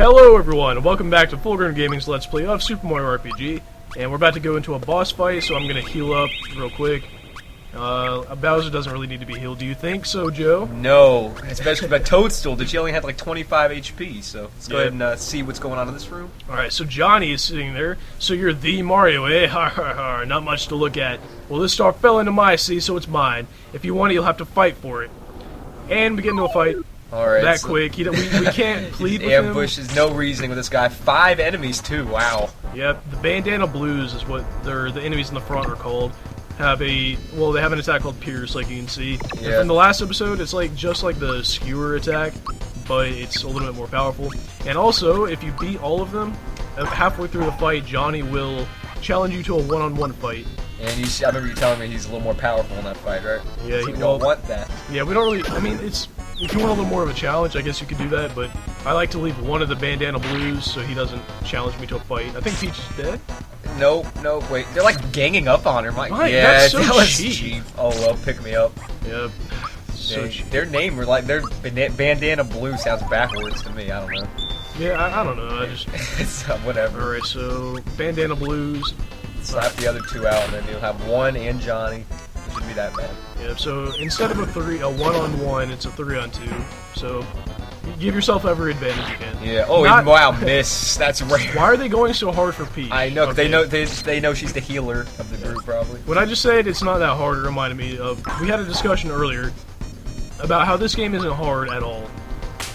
Hello everyone, and welcome back to Full Grown Gaming's Let's Play of Super Mario RPG. And we're about to go into a boss fight, so I'm gonna heal up real quick. Bowser doesn't really need to be healed, do you think so, Joe? No, especially by Toadstool, that she only had like 25 HP, so let's go ahead and see what's going on in this room. Alright, so Johnny is sitting there. So you're the Mario, eh? Ha ha ha, not much to look at. Well, this star fell into my sea, so it's mine. If you want it, you'll have to fight for it. And we get into a fight. Alright, that so quick. We can't plead with him. Ambush, there's no reasoning with this guy. 5 enemies, too, wow. Yep, the Bandana Blues is what the enemies in the front are called. They have an attack called Pierce, like you can see. Yeah. And from the last episode, it's just like the Skewer attack, but it's a little bit more powerful. And also, if you beat all of them, halfway through the fight, Johnny will challenge you to a one-on-one fight. And I remember you telling me he's a little more powerful in that fight, right? Yeah, so we don't want that. Yeah, we don't really. I mean, if you want a little more of a challenge, I guess you could do that. But I like to leave one of the Bandana Blues so he doesn't challenge me to a fight. I think Peach is dead. No, wait. They're like ganging up on her. Yeah, that's so that was cheap. Oh well, pick me up. Yep. So cheap. Their name were like their Bandana Blue sounds backwards to me. I don't know. Yeah, I don't know. I just whatever. All right, so Bandana Blues. Slap the other 2 out, and then you'll have 1 and Johnny. It shouldn't be that bad. Yeah, so instead of a 1-on-1, it's a 3-on-2. So give yourself every advantage you can. Yeah. Oh, wow, miss. That's rare. Why are they going so hard for Peach? I know, 'cause they know she's the healer of the group, probably. When I just said it's not that hard, it reminded me of we had a discussion earlier about how this game isn't hard at all.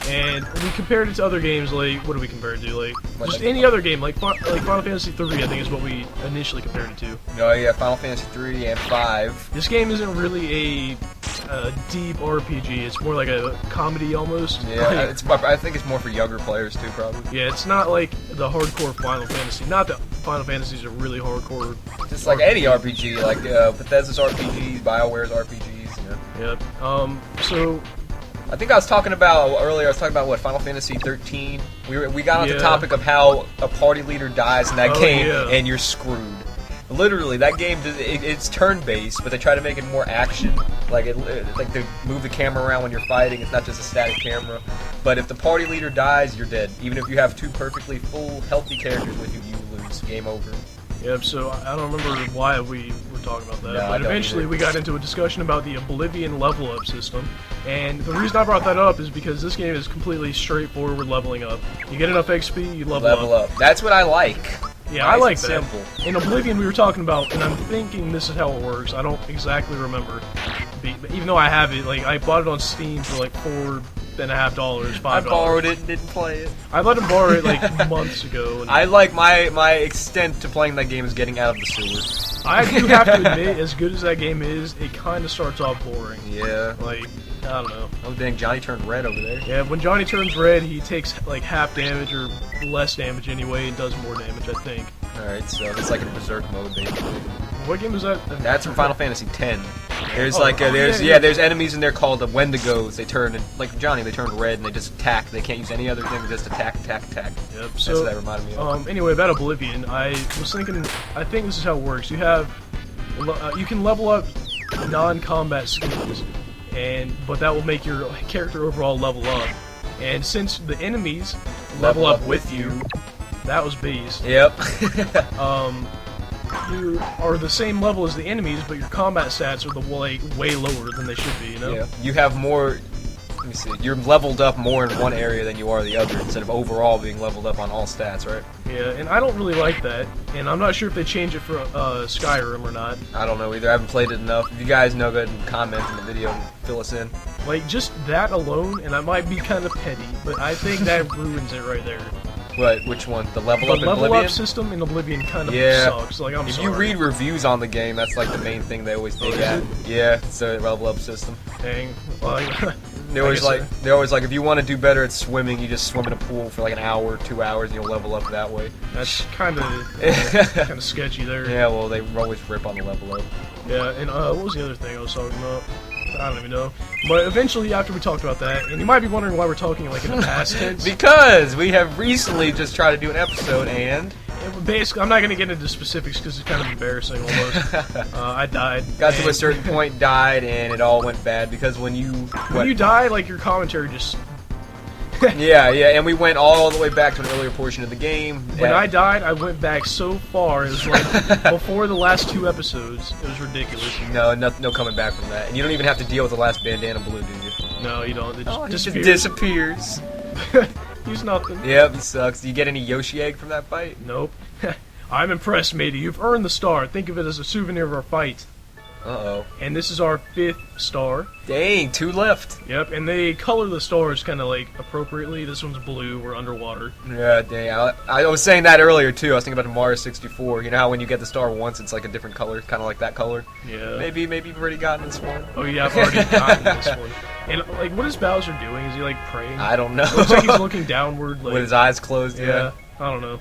And we compared it to other games, like, what do we compare it to? Like, just any other game, like Final Fantasy 3, I think is what we initially compared it to. No, yeah, Final Fantasy 3 and 5. This game isn't really a deep RPG, it's more like a comedy almost. Yeah, I think it's more for younger players too, probably. Yeah, it's not like the hardcore Final Fantasy. Not that Final Fantasies are really hardcore. Just like any RPG, like Bethesda's RPGs, BioWare's RPGs, Yep. So I think I was talking about earlier. I was talking about what Final Fantasy 13. We got on the topic of how a party leader dies in that game, and you're screwed. Literally, that game it's turn-based, but they try to make it more action. Like they move the camera around when you're fighting. It's not just a static camera. But if the party leader dies, you're dead. Even if you have 2 perfectly full, healthy characters with you, you lose. Game over. Yep. So I don't remember why we were talking about that, no, but eventually we got into a discussion about the Oblivion level-up system. And the reason I brought that up is because this game is completely straightforward leveling up. You get enough XP, you level up. That's what I like. Yeah, nice, I like that. Simple. In Oblivion, we were talking about, and I'm thinking this is how it works. I don't exactly remember, even though I have it. Like I bought it on Steam for like $4.50, $5. I borrowed it and didn't play it. I let him borrow it like months ago. And I like my extent to playing that game is getting out of the sewers. I do have to admit, as good as that game is, it kind of starts off boring. Yeah. Like, I don't know. Oh dang, Johnny turned red over there. Yeah, when Johnny turns red, he takes like half damage or less damage anyway, and does more damage, I think. Alright, so it's like in berserk mode, basically. What game was that? That's from Final Fantasy X. There's there's enemies in there called the Wendigos. They turn, like Johnny, they turn red and they just attack. They can't use any other thing, they just attack. Yep, That's so, what that reminded me of. Anyway, about Oblivion, I was thinking, I think this is how it works. You have, you can level up non-combat skills, but that will make your character overall level up. And since the enemies level up with you, that was beast. Yep. You are the same level as the enemies, but your combat stats are way lower than they should be, you know? Yeah. You have more, let me see, you're leveled up more in one area than you are the other, instead of overall being leveled up on all stats, right? Yeah, and I don't really like that, and I'm not sure if they change it for Skyrim or not. I don't know either, I haven't played it enough. If you guys know, go ahead and comment in the video and fill us in. Like, just that alone, and I might be kind of petty, but I think that ruins it right there. What? Which one? The level up in Oblivion? The level up system in Oblivion kind of sucks. Like, I'm sorry. If you read reviews on the game, that's like the main thing they always dig at. Yeah, it's a level up system. Dang. Well, they're always like, if you want to do better at swimming, you just swim in a pool for like an hour, 2 hours, and you'll level up that way. That's kind of sketchy there. Yeah, well, they always rip on the level up. Yeah, and what was the other thing I was talking about? I don't even know. But eventually, after we talked about that, and you might be wondering why we're talking like in the past tense. Because we have recently just tried to do an episode, and basically, I'm not going to get into specifics because it's kind of embarrassing almost. I died. Got to a certain point, died, and it all went bad because when you die, like your commentary just Yeah, and we went all the way back to an earlier portion of the game. When I died, I went back so far. It was like before the last 2 episodes. It was ridiculous. No coming back from that. And you don't even have to deal with the last bandana blue, do you? No, you don't. It just just disappears. He's nothing. Yep, he sucks. Do you get any Yoshi egg from that fight? Nope. I'm impressed, matey. You've earned the star. Think of it as a souvenir of our fight. Uh-oh. And this is our 5th star. Dang, 2 left. Yep, and they color the stars kind of like appropriately. This one's blue. We're underwater. Yeah, dang. I was saying that earlier, too. I was thinking about Mario 64. You know how when you get the star once, it's like a different color? Kind of like that color? Yeah. Maybe you've already gotten this one. Oh, yeah, I've already gotten this one. And, like, what is Bowser doing? Is he, like, praying? I don't know. It looks like he's looking downward. Like, with his eyes closed, yeah. I don't know.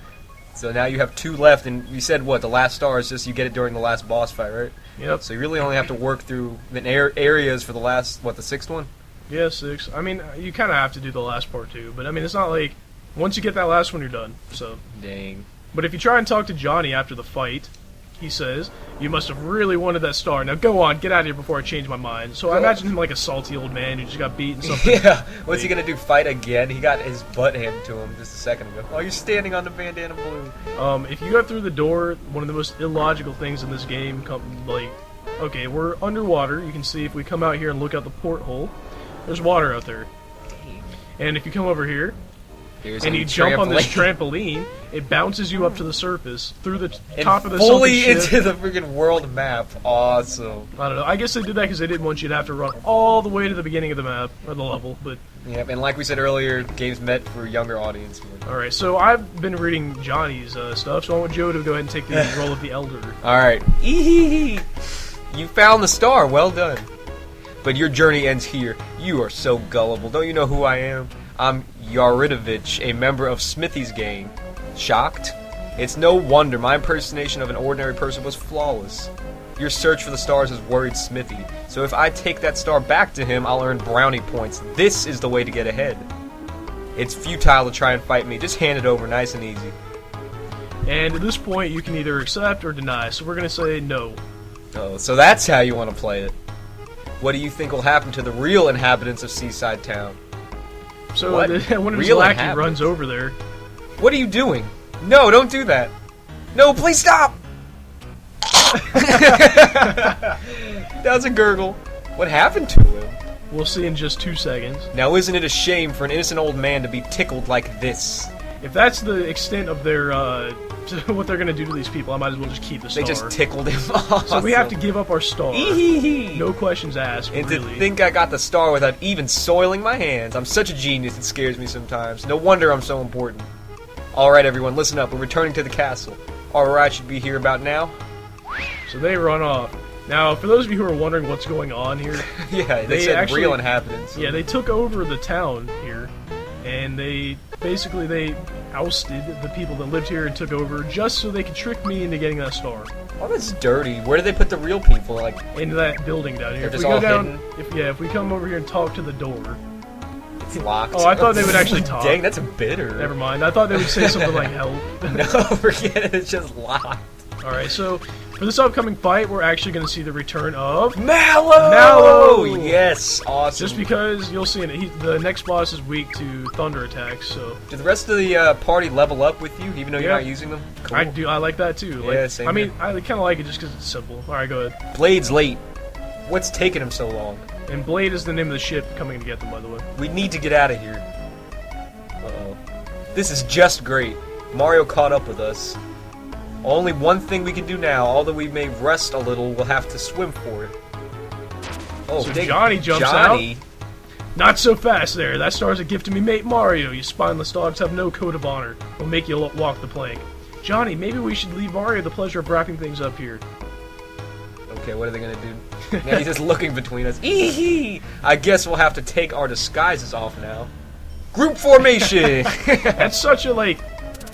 So now you have 2 left, and you said, what, the last star is just you get it during the last boss fight, right? Yep. So you really only have to work through the areas for the last, what, the 6th one? Yeah, 6. I mean, you kind of have to do the last part, too. But, I mean, it's not like, once you get that last one, you're done. So. Dang. But if you try and talk to Johnny after the fight, he says, you must have really wanted that star. Now go on, get out of here before I change my mind. So I imagine him like a salty old man who just got beaten something. Yeah, what's he gonna do, fight again? He got his butt handed to him just a second ago. Oh, you're standing on the bandana blue. If you go through the door, one of the most illogical things in this game, okay, we're underwater. You can see if we come out here and look out the porthole, there's water out there. Dang. And if you come over here, and you trampoline. jump on this trampoline, it bounces you up to the surface through the top of the fully sunken ship. into the freaking world map. Awesome. I don't know. I guess they did that because they didn't want you to have to run all the way to the beginning of the map or the level. But yeah, and like we said earlier, games meant for a younger audience. All right, so I've been reading Johnny's stuff, so I want Joe to go ahead and take the role of the elder. All right. You found the star. Well done. But your journey ends here. You are so gullible. Don't you know who I am? I'm Yaridovich, a member of Smithy's gang. Shocked? It's no wonder my impersonation of an ordinary person was flawless. Your search for the stars has worried Smithy, so if I take that star back to him, I'll earn brownie points. This is the way to get ahead. It's futile to try and fight me. Just hand it over nice and easy. And at this point, you can either accept or deny, so we're going to say no. Oh, so that's how you want to play it. What do you think will happen to the real inhabitants of Seaside Town? So one of his lackey runs over there. What are you doing? No, don't do that. No, please stop! That was a gurgle. What happened to him? We'll see in just 2 seconds. Now isn't it a shame for an innocent old man to be tickled like this? If that's the extent of their, what they're going to do to these people, I might as well just keep the star. They just tickled him off. So we have to give up our star. No questions asked, and really. to think I got the star without even soiling my hands. I'm such a genius, it scares me sometimes. No wonder I'm so important. Alright everyone, listen up, we're returning to the castle. Our ride should be here about now. So they run off. Now, for those of you who are wondering what's going on here... Yeah, they said actually, real inhabitants. Yeah, they took over the town here, and they ousted the people that lived here and took over just so they could trick me into getting that star. Oh, that's dirty. Where did they put the real people? Like into that building down here. They're just all hidden? If we come over here and talk to the door... It's locked. Oh, I thought they would actually talk. Dang, that's bitter. Never mind. I thought they would say something like help. No, forget it. It's just locked. Alright, so for this upcoming fight, we're actually going to see the return of... Mallow! Mallow! Yes, awesome. Just because, you'll see, the next boss is weak to thunder attacks, so... Do the rest of the party level up with you, even though you're not using them? Cool. I like that too. Yeah, same I mean, I kind of like it just because it's simple. Alright, go ahead. Blade's late. What's taking him so long? And Blade is the name of the ship coming to get them, by the way. We need to get out of here. Uh-oh. This is just great. Mario caught up with us. Only one thing we can do now, although we may rest a little, we'll have to swim for it. Oh, so Johnny jumps out. Johnny. Not so fast there. That star's a gift to me mate Mario. You spineless dogs have no code of honor. We'll make you walk the plank. Johnny, maybe we should leave Mario the pleasure of wrapping things up here. Okay, what are they gonna do? Now he's just looking between us. Eehee! I guess we'll have to take our disguises off now. Group formation! That's such a, like...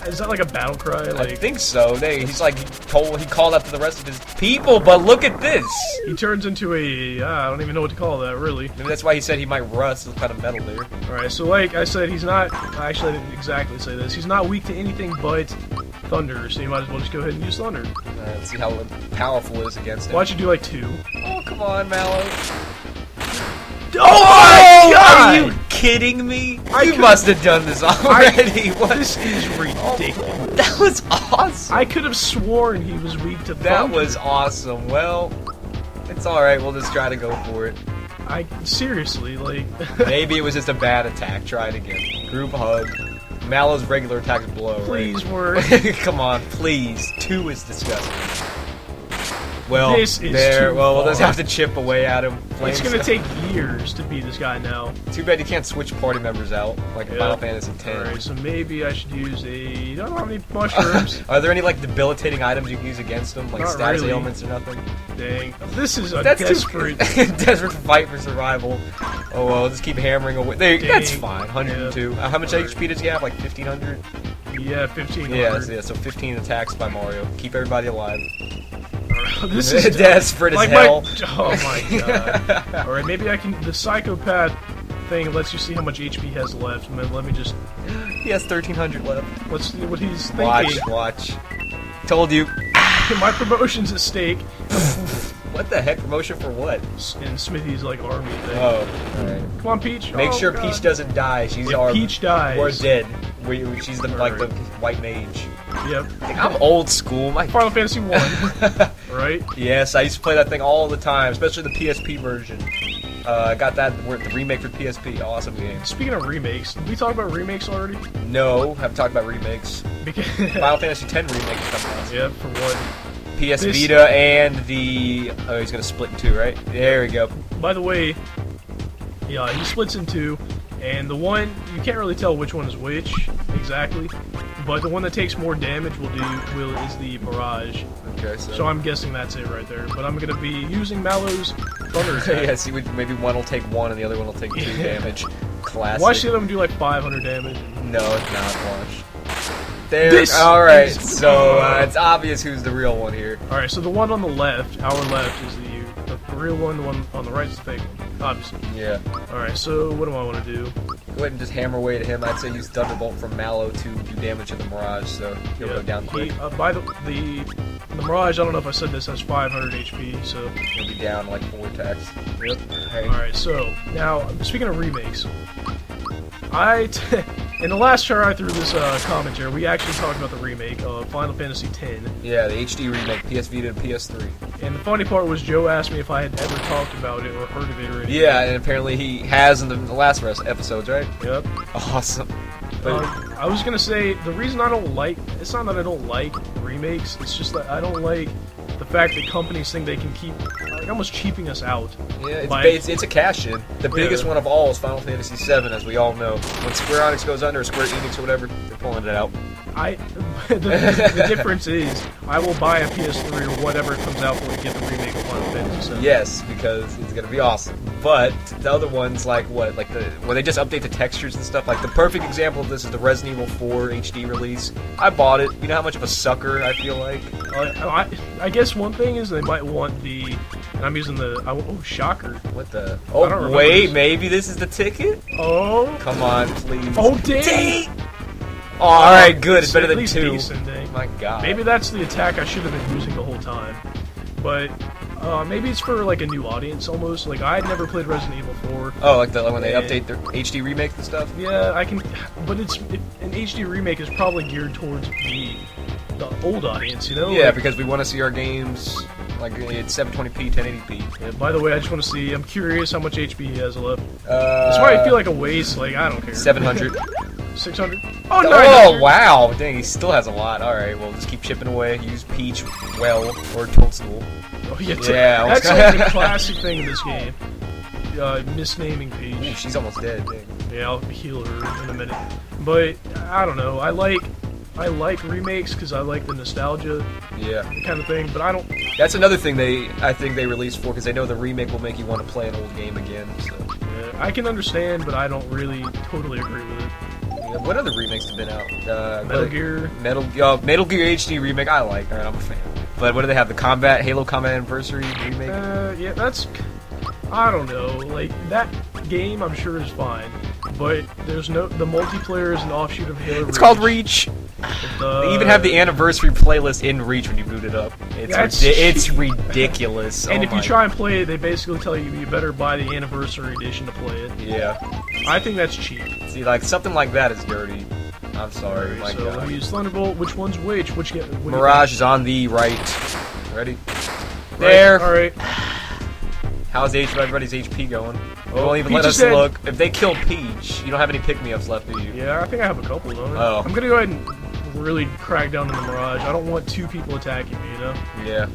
Is that like a battle cry? I think so. He's like, he called out to the rest of his people, but look at this! He turns into a... I don't even know what to call that, really. Maybe that's why he said he might rust, some kind of metal there. Alright, so like I said, he's not... Actually, I didn't exactly say this. He's not weak to anything but thunder, so you might as well just go ahead and use thunder. Let's see how powerful it is against him. Why don't you do like 2? Oh, come on, Mallow. Oh my God! Are you kidding me? You must have done this already. This is ridiculous. That was awesome. I could have sworn he was weak to thunder. That was awesome. Well, it's alright. We'll just try to go for it. Seriously, like... Maybe it was just a bad attack. Try it again. Group hug. Mallow's regular attacks blow, Please right? work. Come on, please. 2 is disgusting. Well, this is there. Too well, far. we'll just have to chip away at him. It's gonna take years to beat this guy now. Too bad you can't switch party members out like in Final Fantasy X. Alright, so maybe I should use I don't have any mushrooms. Are there any like debilitating items you can use against them, like Not status really. ailments or nothing? Dang, this is a That's desperate. desperate fight for survival. Oh well, just keep hammering away. That's fine. 102. How much HP does he have? Like 1500. Yeah, 1500. Yeah, so 15 attacks by Mario. Keep everybody alive. This is desperate as oh hell. my god. Alright, maybe I can. The psychopath thing lets you see how much HP he has left. Let me just. He has 1300 left. Let's see what he's thinking. Watch. Told you. My promotion's at stake. What the heck? Promotion for what? In Smithy's like army thing. Oh, alright. Come on, Peach. Make sure God. Peach doesn't die. She's If Peach dies, we're dead. She's the like the white mage. Yep. I'm old school. My Final Fantasy 1, right? Yes, I used to play that thing all the time, especially the PSP version. I got that the remake for PSP. Awesome game. Speaking of remakes, did we talk about remakes already? No, haven't talked about remakes. Because Final Fantasy X remake is coming out. yeah, for what? PS Vita and the he's gonna split in 2, right? There we go. Be the way, yeah, he splits in 2, and the one you can't really tell which one is which exactly, but the one that takes more damage is the Mirage. Okay, So I'm guessing that's it right there. But I'm gonna be using Mallow's Thunder Attack. yeah, see, maybe one will take 1 and the other one will take 2 damage. Classic. Watch the other one do like 500 damage. No, it's not. Watch. There. All right. So it's obvious who's the real one here. All right. So the one on the left, our left, is the real one. The one on the right is the fake one, obviously. Yeah. All right. So what do I want to do? Go ahead and just hammer away to him. I'd say use Thunderbolt from Mallow to do damage to the Mirage, so he'll go down quick. By the Mirage, I don't know if I said this, has 500 HP, so He'll be down like 4 attacks. Yep. Hey. All right. So now, speaking of remakes, in the last show I threw this commentary, we actually talked about the remake of Final Fantasy X. Yeah, the HD remake, PS Vita and PS3. And the funny part was Joe asked me if I had ever talked about it or heard of it or anything. Yeah, and apparently he has in the last episodes, right? Yep. Awesome. But I was gonna say the reason I don't like it's not that I don't like remakes. It's just that I don't like the fact that companies think they can keep like almost cheaping us out. yeah, by- it's a cash-in. The biggest one of all is Final Fantasy VII, as we all know. When Square Enix goes under, or Square Enix or whatever, they're pulling it out. The difference is I will buy a PS3 or whatever comes out for to get the remake of Final Fantasy VII. Yes, because it's gonna be awesome. But the other ones, like what, like when they just update the textures and stuff. Like the perfect example of this is the Resident Evil 4 HD release. I bought it. You know how much of a sucker I feel like. I guess one thing is they might want the, and I'm using the oh shocker. What the? I don't Oh remember wait, this. maybe this is the ticket. Oh, Come on, please. oh dang! Oh, all right, good. It's better at than least 2. decent, dang. My God. Maybe that's the attack I should have been using the whole time. But maybe it's for like a new audience almost. Like I had never played Resident Evil 4. Oh, like when they Yeah. update their HD remakes and stuff. Yeah, I can, but an HD remake is probably geared towards the old audience, you know? Yeah, Like, because we want to see our games like it's 720p, 1080p. yeah, by the way, I just want to see. I'm curious how much HP he has left. This might feel like a waste. Like I don't care. 700. 600. Oh, Oh 900. wow! Dang, he still has a lot. All right, well, just keep chipping away. Use Peach well or Toadstool. Oh, yeah, Yeah, that's like the classic thing in this game. Misnaming Ooh, Peach. she's almost dead. Dang. Yeah, I'll heal her in a minute. But I don't know. I like remakes because I like the nostalgia Yeah, kind of thing. But I don't. that's another thing I think they released for because they know the remake will make you want to play an old game again. So, I can understand, but I don't really totally agree with it. yeah, what other remakes have been out? Metal Gear. Metal Gear HD remake. I like. All right, I'm a fan. But what do they have? The Halo Combat Anniversary remake. Yeah, that's. I don't know. Like that game, I'm sure is fine, but there's the multiplayer is an offshoot of Halo. It's called Reach. They even have the anniversary playlist in reach when you boot it up. It's ridiculous. And if you try and play it, they basically tell you better buy the anniversary edition to play it. Yeah. I think that's cheap. See, like, something like that is dirty. I'm sorry, my so God. let me use Thunderbolt. Which one's which? Mirage is on the right. Ready? There. Alright. How's everybody's HP going? They Oh, won't even Peach let is us dead. look. If they kill Peach, you don't have any pick-me-ups left, do you? Yeah, I think I have a couple, don't I? Oh. I'm gonna go ahead and really crack down on the Mirage. I don't want two people attacking me, you know? Yeah.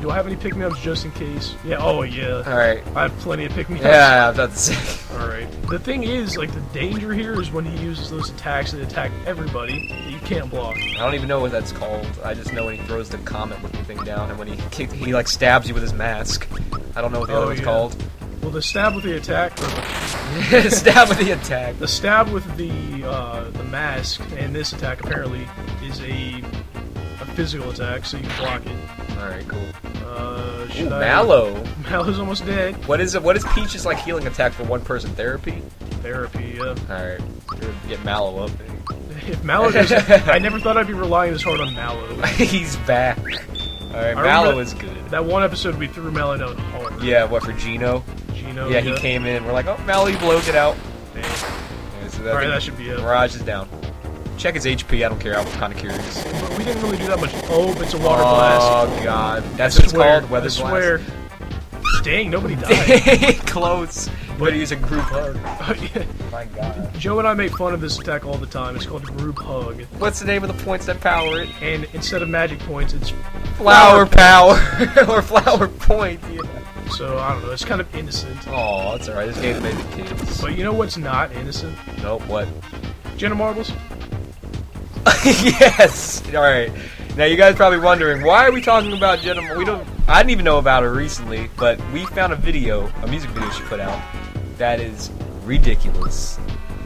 Do I have any pick-me-ups just in case? Yeah, oh yeah. Alright. I have plenty of pick-me-ups. Yeah, I was about to say. Alright. The thing is, like, the danger here is when he uses those attacks that attack everybody that you can't block. I don't even know what that's called. I just know when he throws the comet-looking thing down and when he like stabs you with his mask. I don't know what the other one's called. Well, the stab with the attack, Stab with the attack. the stab with the mask and this attack apparently is a physical attack, so you can block it. Alright, cool. Should I- Mallow. Mallow's almost dead. What is it? What is Peach's like healing attack for one person? Therapy? Therapy, yeah. Alright. Get Mallow up. If Mallow does, I never thought I'd be relying this hard on Mallow. He's back. Alright, Mallow is good. That one episode we threw Mallow down hard. Yeah, what, for Gino? Gino, Yeah, he came in. We're like, oh, Mallow, you blow, get out. Dang. Yeah, so Alright, that should be it. Mirage is down. Check his HP, I don't care, I was kind of curious. But we didn't really do that much. Oh, it's a water blast. Oh, God. That's what it's called? Weather I swear. blast? Dang, nobody died. Close. But use a group hug. Yeah. My God. Joe and I make fun of this attack all the time. It's called group hug. What's the name of the points that power it? And instead of magic points, it's Flower power. Or flower point. Yeah. So, I don't know, it's kind of innocent. Oh, that's alright. This game's made for kids. But you know what's not innocent? Nope, what? Jenna Marbles? Yes! Alright. Now, you guys are probably wondering, why are we talking about Jenna? I didn't even know about her recently, but we found a music video she put out, that is ridiculous.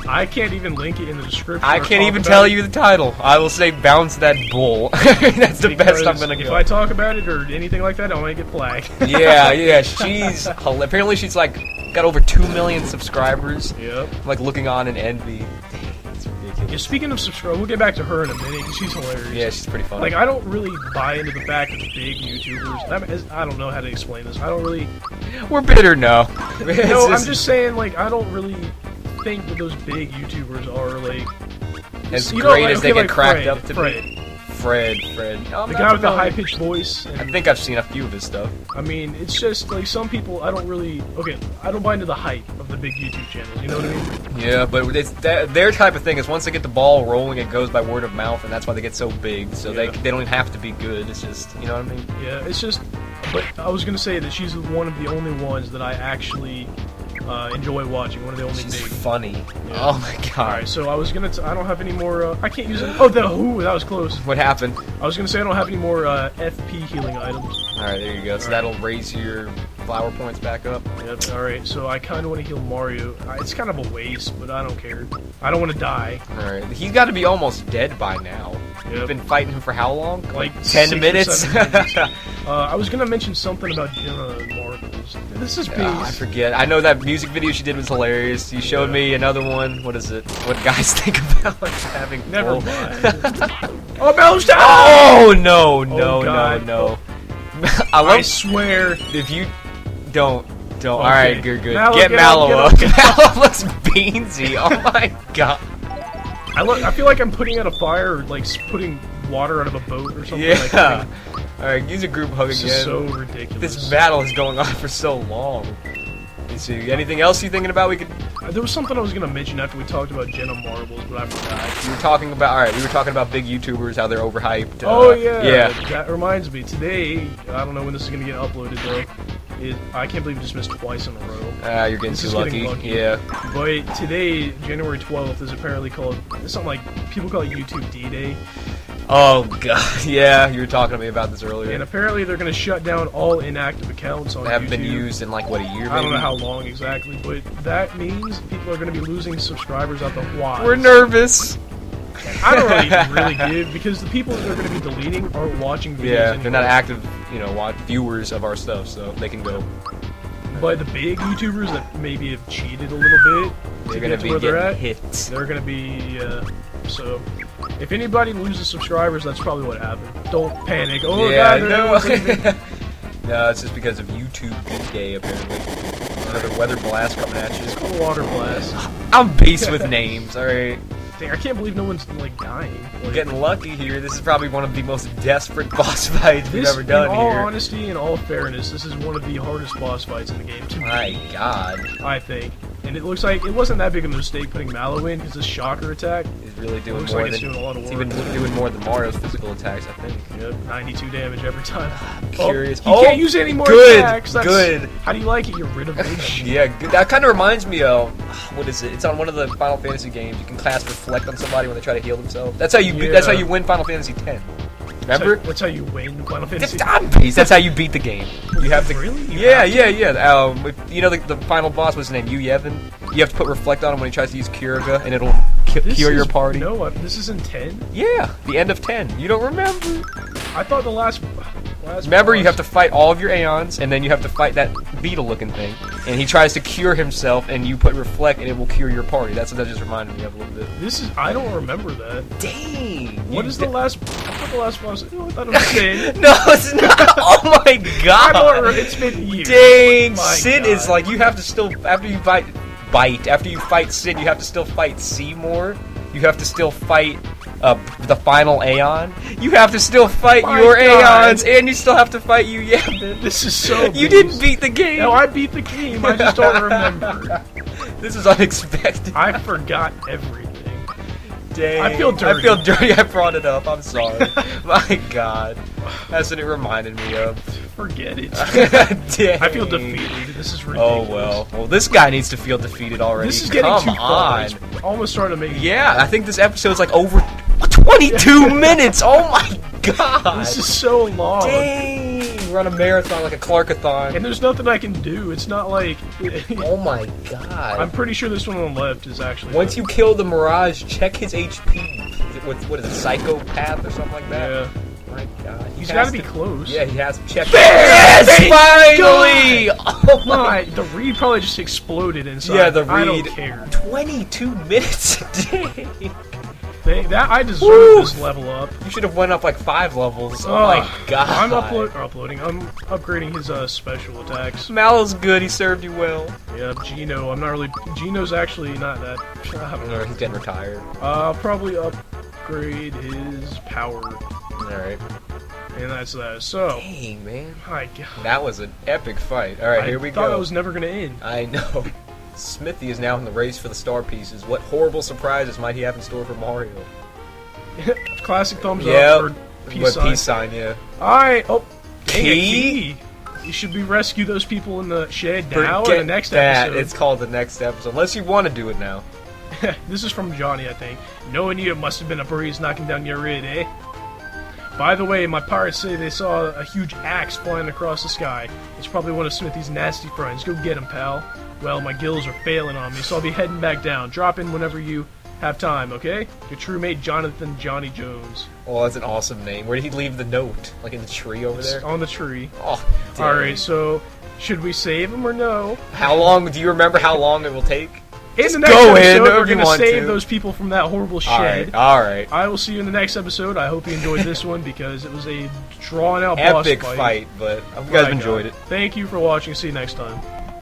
I can't even link it in the description. I can't even tell you the title. I will say, bounce that bull. That's the best I'm gonna go. If I talk about it or anything like that, I might get flagged. Yeah, she's apparently she's like got over 2 million subscribers. Yep. I'm like looking on in envy. It's ridiculous. Yeah, speaking of subscribers, we'll get back to her in a minute because she's hilarious. Yeah, she's pretty funny. Like, I don't really buy into the fact that big YouTubers. I don't know how to explain this. I don't really. We're bitter, no. No, I'm just saying, like, I don't really think that those big YouTubers are like as great as they get cracked up to Fred. be. Fred. The guy with the high-pitched voice. I think I've seen a few of his stuff. I mean, it's just, like, some people, I don't buy into the hype of the big YouTube channels, you know what I mean? Yeah, but their type of thing is once they get the ball rolling, it goes by word of mouth, and that's why they get so big, so they don't even have to be good, it's just, you know what I mean? Yeah, it's just, but I was gonna say that she's one of the only ones that I actually enjoy watching, one of the only She's big. funny. Yeah. Oh my God. Alright, so I was gonna, I don't have any more, I can't use it. Oh, that was close. What happened? I was gonna say I don't have any more FP healing items. Alright, there you go. So that'll raise your flower points back up. Yep, alright, so I kind of want to heal Mario. It's kind of a waste, but I don't care. I don't want to die. Alright, he's got to be almost dead by now. Yep. You've been fighting him for how long? Like 10 6 or minutes? 7 minutes. I was gonna mention something about Jenna Marbles. This is peace. I forget. I know that music video she did was hilarious. You showed me another one. What is it? What guys think about having Never full- mind. Oh, Bell's down! Oh, no. God. I I swear. if you don't. Okay. Alright, you're good. Mallow, get get Mallow up, up. get up. Mallow looks beansy. Oh my God. I feel like I'm putting out a fire, or like putting water out of a boat or something. Like Yeah. Alright, use a group hug This again. is so ridiculous. This battle is going on for so long. Let's see. Anything else you thinking about? We could. There was something I was gonna mention after we talked about Jenna Marbles, but I forgot. We were talking about. All right, we were talking about big YouTubers, how they're overhyped. Oh yeah. Yeah. That reminds me. Today, I don't know when this is gonna get uploaded though. I can't believe we just missed twice in a row. You're getting This too is lucky. getting lucky. Yeah. But today, January 12th, is apparently called. It's something like people call it YouTube D-Day. Oh God. Yeah, you were talking to me about this earlier. And apparently they're going to shut down all inactive accounts on They haven't been YouTube. used in like what, a year? Maybe? I don't know how long exactly, but that means people are going to be losing subscribers out the wazoo. We're nervous. I don't really give because the people that they're going to be deleting aren't watching videos Yeah, anymore. they're not active, viewers of our stuff, so they can go. But the big YouTubers that maybe have cheated a little bit They're to gonna get to be where they're getting at, hits. they're going to be so. If anybody loses subscribers, that's probably what happened. Don't panic. Oh yeah, God, no. No, it's just because of YouTube Beat Day, apparently. Another weather blast coming at you. It's called water blast. I'm beast with names, alright? Dang, I can't believe no one's, like, dying. We're getting lucky here. This is probably one of the most desperate boss fights we've ever done here. In all honesty and all fairness, this is one of the hardest boss fights in the game to me. My God. I think. And it looks like it wasn't that big of a mistake putting Mallow in, because this shocker attack is really doing looks more like than, it's doing a lot of work. It's even doing more than Mario's physical attacks, I think. Yep, 92 damage every time. Curious. You can't use any more attacks. That's, good. How do you like it? You're rid of it. Yeah, good. That kind of reminds me of, what is it? It's on one of the Final Fantasy games. You can cast Reflect on somebody when they try to heal themselves. That's how you. That's how you win Final Fantasy X. Remember? That's how you win Final Fantasy. That's how you beat the game. You have to. Really? Yeah. You know the final boss was named Yu Yevon. You have to put Reflect on him when he tries to use Kyurga, and it'll cure your party. No, this is in 10. Yeah, the end of 10. You don't remember? I thought the last remember, boss. you have to fight all of your Aeons, and then you have to fight that beetle-looking thing. And he tries to cure himself, and you put Reflect, and it will cure your party. That's what that just reminded me of a little bit. I don't remember that. Dang! What is the last? I thought the last boss. No, I thought it was Sin. No, it's not. Oh my God! It's been years. Dang! My Sin God. is like you have to still after you fight Sin, you have to still fight Seymour. You have to still fight the final Aeon. You have to still fight your Aeons, and you still have to fight Yu Yevon. This is so. You didn't beat the game. No, I beat the game. I just don't remember. This is unexpected. I forgot everything. Dang. I feel dirty. I feel dirty. I brought it up. I'm sorry. My God. That's what it reminded me of. Forget it. Dang. I feel defeated. This is ridiculous. Oh, well. Well, this guy needs to feel defeated already. This is getting Come too far. on. It's almost starting to make Yeah, I think this episode's like over 22 minutes. Oh, my God. This is so long. Dang. Run a marathon like a Clarkathon. And there's nothing I can do. It's not like... Oh, my God. I'm pretty sure this one on the left is actually... Once you kill the Mirage, check his HP. What is it, Psychopath or something like that? Yeah. My God. He's got to be close. Yeah, he has to check. Yes! Finally! Oh my! The reed probably just exploded inside. Yeah, the reed. I don't care. 22 minutes a day. I deserve this level up. You should have went up like 5 levels. Oh my God! I'm uploading. I'm upgrading his special attacks. Mallow's good. He served you well. Yeah, Gino. I'm not really. Gino's actually not that. Or he's getting retired. I'll probably upgrade his power. Alright. And that's that. So. Dang, man. My God. That was an epic fight. Alright, here we go. I thought it was never going to end. I know. Smithy is now in the race for the star pieces. What horrible surprises might he have in store for Mario? Classic thumbs up for peace sign. Peace sign, yeah. Alright. Oh, dang it, key. Should we rescue those people in the shed now or the next episode? It's called the next episode. Unless you want to do it now. This is from Johnny, I think. Knowing you, it must have been a breeze knocking down your rid, eh? By the way, my pirates say they saw a huge axe flying across the sky. It's probably one of Smithy's nasty friends. Go get him, pal. Well, my gills are failing on me, so I'll be heading back down. Drop in whenever you have time, okay? Your true mate, Jonathan Johnny Jones. Oh, that's an awesome name. Where did he leave the note? Like in the tree over there? On the tree. Oh, dang. Alright, so should we save him or no? How long? Do you remember how long it will take? In the next episode, we're going to save those people from that horrible shed. Alright. I will see you in the next episode. I hope you enjoyed this one because it was a drawn-out boss fight. Epic fight, but I hope you guys enjoyed it. Thank you for watching. See you next time.